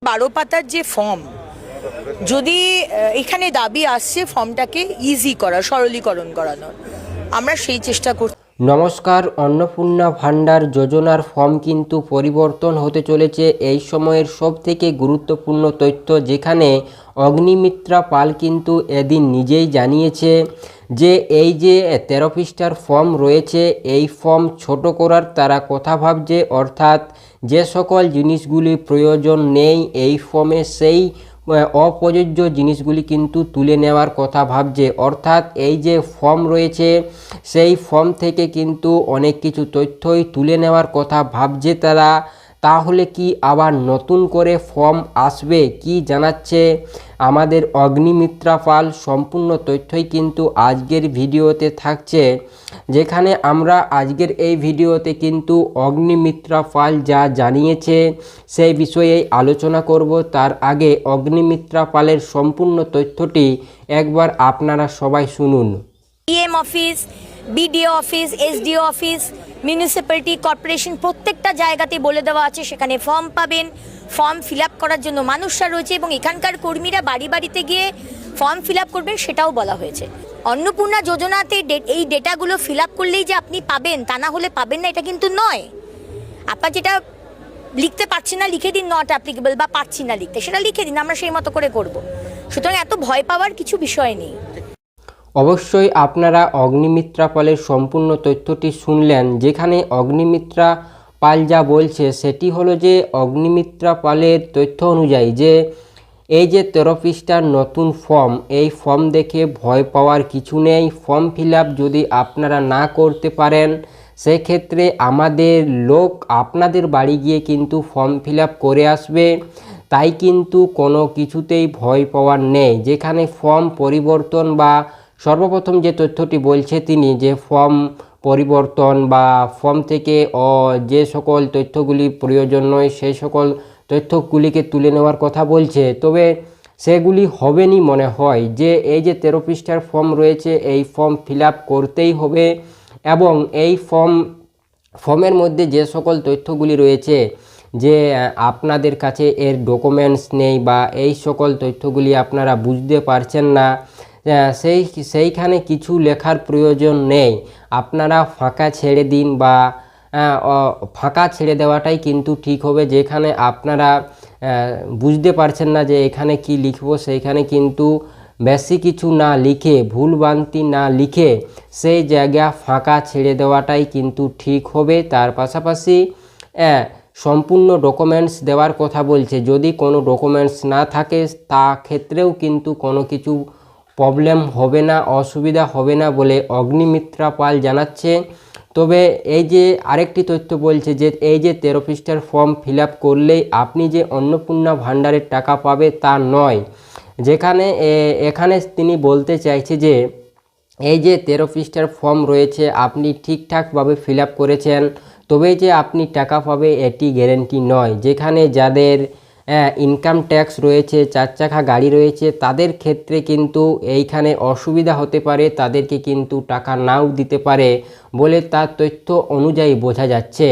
12 পাতার যে ফর্ম, যদি এখানে দাবি আসছে ফর্মটাকে ইজি করা, সরলীকরণ করানোর, আমরা সেই চেষ্টা করছি। নমস্কার, অন্নপূর্ণা ভান্ডার যোজনার ফর্ম কিন্তু পরিবর্তন হতে চলেছে। এই সময়ের সবথেকে গুরুত্বপূর্ণ তথ্য, যেখানে অগ্নিমিত্রা পাল কিন্তু এদিন নিজেই জানিয়েছে যে এই যে 13 পৃষ্ঠার ফর্ম রয়েছে, এই ফর্ম ছোট করার তারা কথা ভাবছে। অর্থাৎ যে সকল জিনিসগুলি প্রয়োজন নেই এই ফর্মে, সেই অপ্রযোজ্য জিনিসগুলি কিন্তু তুলে নেওয়ার কথা ভাবছে। অর্থাৎ এই যে ফর্ম রয়েছে সেই ফর্ম থেকে কিন্তু অনেক কিছু তথ্যই তুলে নেওয়ার কথা ভাবছে তারা। তাহলে কি আবার নতুন করে ফর্ম আসবে, কি জানাচ্ছে আমাদের অগ্নিমিত্রা পাল, সম্পূর্ণ তথ্যই কিন্তু আজকের ভিডিওতে থাকছে। যেখানে আমরা আজকের এই ভিডিওতে কিন্তু অগ্নিমিত্রা পাল যা জানিয়েছে সেই বিষয়ে আলোচনা করব। তার আগে অগ্নিমিত্রা পালের সম্পূর্ণ তথ্যটি একবার আপনারা সবাই শুনুন। DM office, BDO office, SDO office, municipality, corporation, প্রত্যেকটা জায়গাতে বলে দেওয়া আছে সেখানে ফর্ম পাবেন। ফর্ম ফিল আপ করার জন্য মানুষরা রয়েছে এবং এখানকার কর্মীরা বাড়ি বাড়িতে গিয়ে ফর্ম ফিল আপ করবেন, সেটাও বলা হয়েছে। অন্নপূর্ণা যোজনাতে এই ডেটাগুলো ফিল আপ করলেই যে আপনি পাবেন, তা না হলে পাবেন না, এটা কিন্তু নয়। আপনার যেটা লিখতে পারছি না লিখে দিন, নট অ্যাপ্লিকেবল, বা পারছি না লিখতে, সেটা লিখে দিন, আমরা সেই মতো করে করব। সুতরাং এত ভয় পাওয়ার কিছু বিষয় নেই। অবশ্যই আপনারা অগ্নিমিত্রা পালের সম্পূর্ণ তথ্যটি শুনলেন। যেখানে অগ্নিমিত্রা পাল যা বলছে সেটি হলো যে অগ্নিমিত্রা পালের তথ্য অনুযায়ী যে এই যে 13 পৃষ্ঠার নতুন ফর্ম, এই ফর্ম দেখে ভয় পাওয়ার কিছু নেই। ফর্ম ফিল আপ যদি আপনারা না করতে পারেন, সেক্ষেত্রে আমাদের লোক আপনাদের বাড়ি গিয়ে কিন্তু ফর্ম ফিল আপ করে আসবে। তাই কিন্তু কোনো কিছুতেই ভয় পাওয়ার নেই। যেখানে ফর্ম পরিবর্তন বা সর্বপ্রথম যে তথ্যটি বলছে তিনি, যে ফর্ম পরিবর্তন বা ফর্ম থেকে যে সকল তথ্যগুলি প্রয়োজন নয় সেই সকল তথ্যগুলিকে তুলে নেওয়ার কথা বলছে। তবে সেগুলি হবেনি মনে হয়। যে এই যে 13 পৃষ্ঠার ফর্ম রয়েছে, এই ফর্ম ফিল আপ করতেই হবে এবং এই ফর্মের মধ্যে যে সকল তথ্যগুলি রয়েছে, যে আপনাদের কাছে এর ডকুমেন্টস নেই বা এই সকল তথ্যগুলি আপনারা বুঝতে পারছেন না, সেইখানে কিছু লেখার প্রয়োজন নেই। আপনারা ফাঁকা ছেড়ে দিন বা ফাঁকা ছেড়ে দেওয়াটাই কিন্তু ঠিক হবে। যেখানে আপনারা বুঝতে পারছেন না যে এখানে কি লিখব, সেইখানে কিন্তু বেশি কিছু না লিখে, ভুলভ্রান্তি না লিখে সেই জায়গা ফাঁকা ছেড়ে দেওয়াটাই কিন্তু ঠিক হবে। তার পাশাপাশি সম্পূর্ণ ডকুমেন্টস দেওয়ার কথা বলছে। যদি কোনো ডকুমেন্টস না থাকে তা ক্ষেত্রেও কিন্তু কোনো কিছু প্রবলেম হবে না, অসুবিধা হবে না বলে অগ্নিমিত্রা পাল জানাচ্ছে। তবে এই যে আরেকটি তথ্য বলছে যে এই যে 13 পৃষ্ঠার ফর্ম ফিল আপ করলেই আপনি যে অন্নপূর্ণা ভাণ্ডারের টাকা পাবে তা নয়। যেখানে এখানে তিনি বলতে চাইছে যে এই যে 13 পৃষ্ঠার ফর্ম রয়েছে, আপনি ঠিকঠাকভাবে ফিল আপ করেছেন তবেই যে আপনি টাকা পাবে এটি গ্যারেন্টি নয়। যেখানে যাদের ইনকাম ট্যাক্স রয়েছে, 4 চাকা গাড়ি রয়েছে, তাদের ক্ষেত্রে কিন্তু এইখানে অসুবিধা হতে পারে, তাদেরকে কিন্তু টাকা নাও দিতে পারে বলে তার তথ্য অনুযায়ী বোঝা যাচ্ছে।